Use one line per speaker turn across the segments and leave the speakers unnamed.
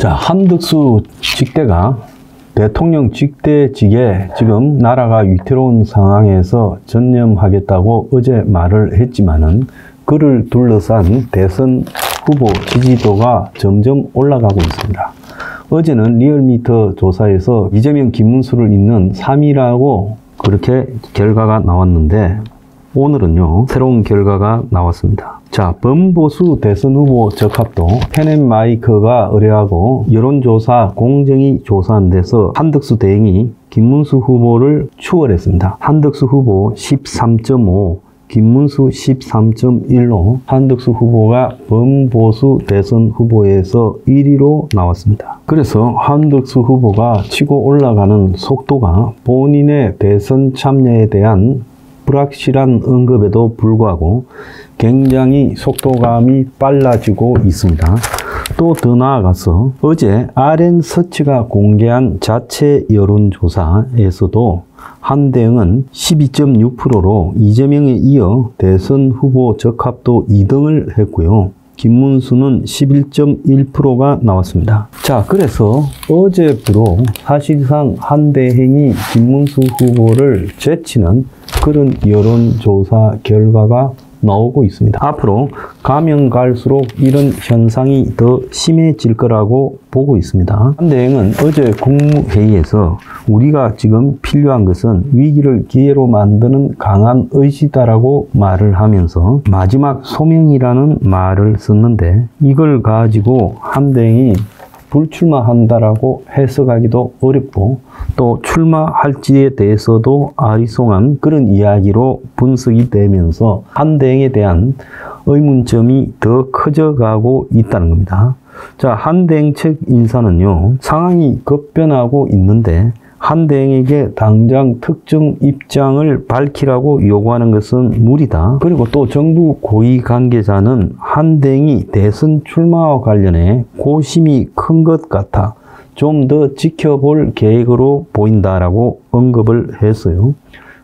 자, 한덕수 직대가 대통령 직대직에 지금 나라가 위태로운 상황에서 전념하겠다고 어제 말을 했지만은 그를 둘러싼 대선 후보 지지도가 점점 올라가고 있습니다. 어제는 리얼미터 조사에서 이재명, 김문수를 잇는 3위라고 그렇게 결과가 나왔는데 오늘은요, 새로운 결과가 나왔습니다. 자, 범보수 대선 후보 적합도 펜앤마이크가 의뢰하고 여론조사 공정위 조사한 데서 한덕수 대행이 김문수 후보를 추월했습니다. 한덕수 후보 13.5, 김문수 13.1로 한덕수 후보가 범보수 대선 후보에서 1위로 나왔습니다. 그래서 한덕수 후보가 치고 올라가는 속도가 본인의 대선 참여에 대한 불확실한 언급에도 불구하고 굉장히 속도감이 빨라지고 있습니다. 또 더 나아가서 어제 RN서치가 공개한 자체 여론조사에서도 한대응은 12.6%로 이재명에 이어 대선 후보 적합도 2등을 했고요. 김문수는 11.1%가 나왔습니다. 자, 그래서 어제부로 사실상 한대행이 김문수 후보를 제치는 그런 여론조사 결과가 나오고 있습니다. 앞으로 가면 갈수록 이런 현상이 더 심해질 거라고 보고 있습니다. 한대행은 어제 국무회의에서 우리가 지금 필요한 것은 위기를 기회로 만드는 강한 의지다라고 말을 하면서 마지막 소명이라는 말을 썼는데 이걸 가지고 한대행이 불출마한다라고 해석하기도 어렵고 또 출마할지에 대해서도 아리송한 그런 이야기로 분석이 되면서 한대행에 대한 의문점이 더 커져가고 있다는 겁니다. 자, 한대행 측 인사는요, 상황이 급변하고 있는데 한대행에게 당장 특정 입장을 밝히라고 요구하는 것은 무리다. 그리고 또 정부 고위 관계자는 한대행이 대선 출마와 관련해 고심이 큰 것 같아 좀 더 지켜볼 계획으로 보인다라고 언급을 했어요.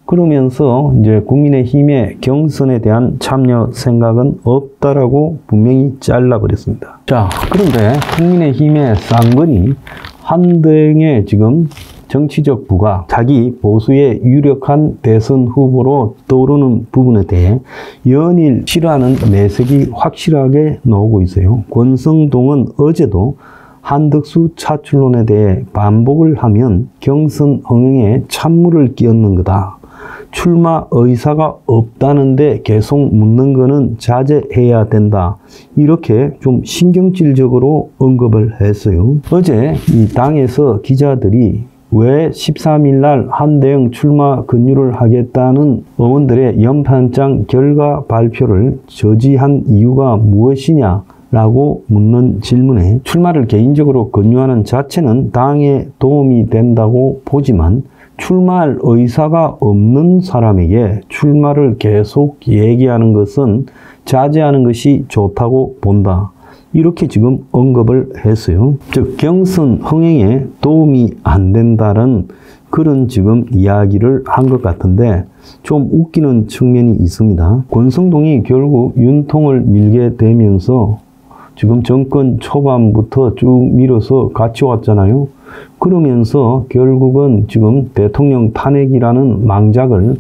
그러면서 이제 국민의힘의 경선에 대한 참여 생각은 없다라고 분명히 잘라버렸습니다. 자, 그런데 국민의힘의 쌍건이 한대행의 지금 정치적 부가 자기 보수의 유력한 대선 후보로 떠오르는 부분에 대해 연일 싫어하는 내색이 확실하게 나오고 있어요. 권성동은 어제도 한덕수 차출론에 대해 반복을 하면 경선 흥행에 찬물을 끼얹는 거다. 출마 의사가 없다는데 계속 묻는 거는 자제해야 된다. 이렇게 좀 신경질적으로 언급을 했어요. 어제 이 당에서 기자들이 왜 13일 날 한대행 출마 근유를 하겠다는 의원들의 연판장 결과 발표를 저지한 이유가 무엇이냐 라고 묻는 질문에 출마를 개인적으로 권유하는 자체는 당에 도움이 된다고 보지만 출마할 의사가 없는 사람에게 출마를 계속 얘기하는 것은 자제하는 것이 좋다고 본다. 이렇게 지금 언급을 했어요. 즉 경선 흥행에 도움이 안 된다는 그런 지금 이야기를 한 것 같은데 좀 웃기는 측면이 있습니다. 권성동이 결국 윤통을 밀게 되면서 지금 정권 초반부터 쭉 밀어서 같이 왔잖아요. 그러면서 결국은 지금 대통령 탄핵이라는 망작을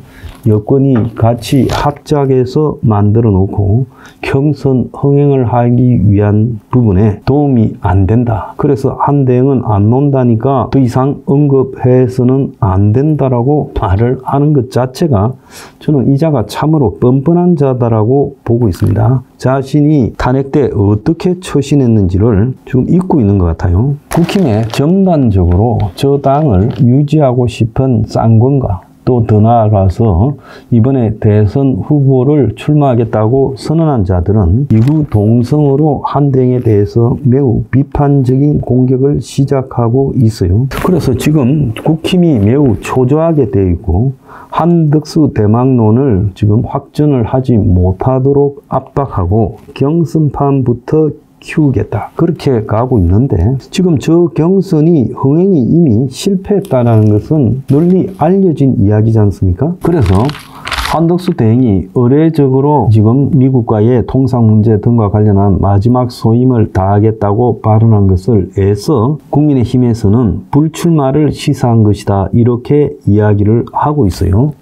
여권이 같이 합작해서 만들어 놓고 경선 흥행을 하기 위한 부분에 도움이 안 된다. 그래서 한대행은 안 논다니까 더 이상 언급해서는 안 된다라고 말을 하는 것 자체가 저는 이 자가 참으로 뻔뻔한 자다라고 보고 있습니다. 자신이 탄핵 때 어떻게 처신했는지를 지금 잊고 있는 것 같아요. 국힘에 전반적으로 저 당을 유지하고 싶은 쌍권과 또 더 나아가서 이번에 대선 후보를 출마하겠다고 선언한 자들은 이구동성으로 한대행에 대해서 매우 비판적인 공격을 시작하고 있어요. 그래서 지금 국힘이 매우 초조하게 되어 있고 한덕수 대망론을 지금 확전을 하지 못하도록 압박하고 경선판부터 키우겠다. 그렇게 가고 있는데 지금 저 경선이 흥행이 이미 실패했다는 것은 널리 알려진 이야기지 않습니까? 그래서 한덕수 대행이 의례적으로 지금 미국과의 통상 문제 등과 관련한 마지막 소임을 다하겠다고 발언한 것을 애써 국민의힘에서는 불출마를 시사한 것이다, 이렇게 이야기를 하고 있어요.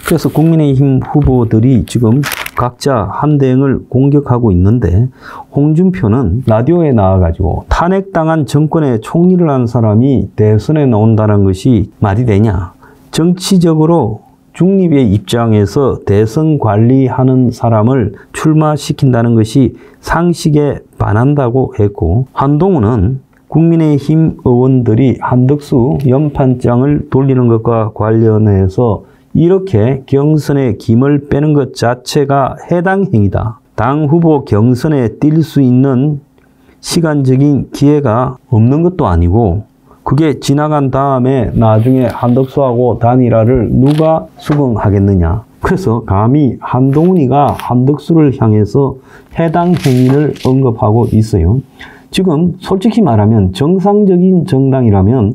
그래서 국민의힘 후보들이 지금 각자 한대행을 공격하고 있는데, 홍준표는 라디오에 나와가지고 탄핵당한 정권의 총리를 한 사람이 대선에 나온다는 것이 말이 되냐, 정치적으로 중립의 입장에서 대선 관리하는 사람을 출마시킨다는 것이 상식에 반한다고 했고, 한동훈은 국민의힘 의원들이 한덕수 연판장을 돌리는 것과 관련해서 이렇게 경선에 김을 빼는 것 자체가 해당 행위다. 당 후보 경선에 뛸 수 있는 시간적인 기회가 없는 것도 아니고, 그게 지나간 다음에 나중에 한덕수하고 단일화를 누가 수긍하겠느냐. 그래서 감히 한동훈이가 한덕수를 향해서 해당 행위를 언급하고 있어요. 지금 솔직히 말하면 정상적인 정당이라면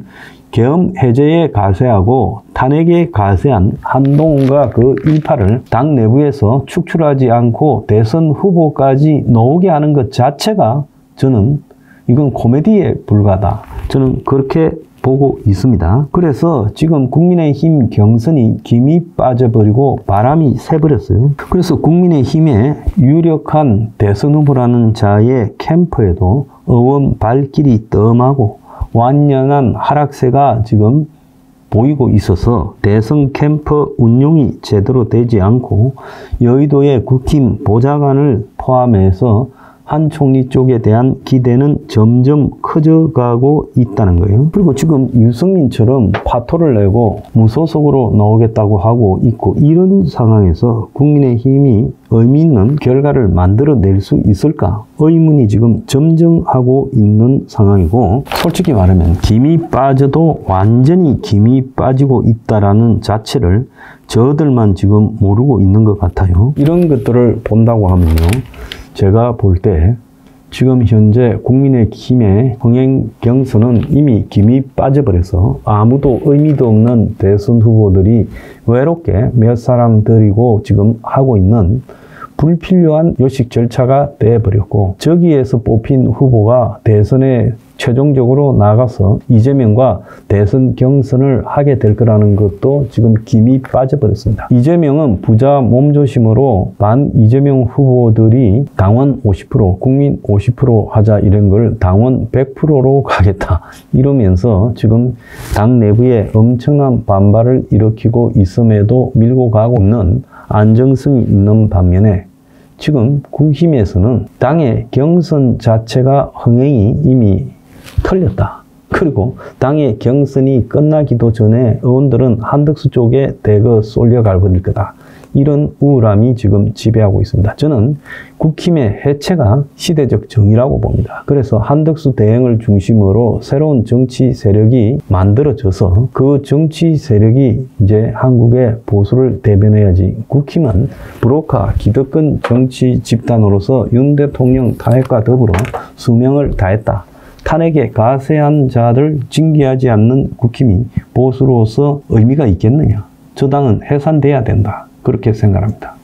계엄 해제에 가세하고 탄핵에 가세한 한동훈과 그 일파를 당 내부에서 축출하지 않고 대선 후보까지 나오게 하는 것 자체가 저는 이건 코미디에 불과하다, 저는 그렇게 보고 있습니다. 그래서 지금 국민의힘 경선이 김이 빠져버리고 바람이 새버렸어요. 그래서 국민의힘의 유력한 대선 후보라는 자의 캠프에도 의원 발길이 뜸하고 완연한 하락세가 지금 보이고 있어서 대선 캠프 운용이 제대로 되지 않고, 여의도의 국힘 보좌관을 포함해서 한 총리 쪽에 대한 기대는 점점 커져가고 있다는 거예요. 그리고 지금 유승민처럼 파토를 내고 무소속으로 나오겠다고 하고 있고, 이런 상황에서 국민의힘이 의미 있는 결과를 만들어낼 수 있을까? 의문이 지금 점증하고 있는 상황이고, 솔직히 말하면 김이 빠져도 완전히 김이 빠지고 있다라는 자체를 저들만 지금 모르고 있는 것 같아요. 이런 것들을 본다고 하면요, 제가 볼 때 지금 현재 국민의힘의 흥행 경선은 이미 김이 빠져버려서 아무도 의미도 없는 대선 후보들이 외롭게 몇 사람 데리고 지금 하고 있는 불필요한 요식 절차가 돼버렸고, 저기에서 뽑힌 후보가 대선에 최종적으로 나가서 이재명과 대선 경선을 하게 될 거라는 것도 지금 김이 빠져버렸습니다. 이재명은 부자 몸조심으로 반 이재명 후보들이 당원 50%, 국민 50% 하자 이런 걸 당원 100%로 가겠다 이러면서 지금 당 내부에 엄청난 반발을 일으키고 있음에도 밀고 가고 있는 안정성이 있는 반면에, 지금 국힘에서는 당의 경선 자체가 흥행이 이미 털렸다. 그리고 당의 경선이 끝나기도 전에 의원들은 한덕수 쪽에 대거 쏠려갈 버릴 거다, 이런 우울함이 지금 지배하고 있습니다. 저는 국힘의 해체가 시대적 정의라고 봅니다. 그래서 한덕수 대행을 중심으로 새로운 정치 세력이 만들어져서 그 정치 세력이 이제 한국의 보수를 대변해야지, 국힘은 브로커 기득권 정치 집단으로서 윤 대통령 탄핵과 더불어 수명을 다했다. 탄핵에 가세한 자들 징계하지 않는 국힘이 보수로서 의미가 있겠느냐. 저 당은 해산돼야 된다, 그렇게 생각합니다.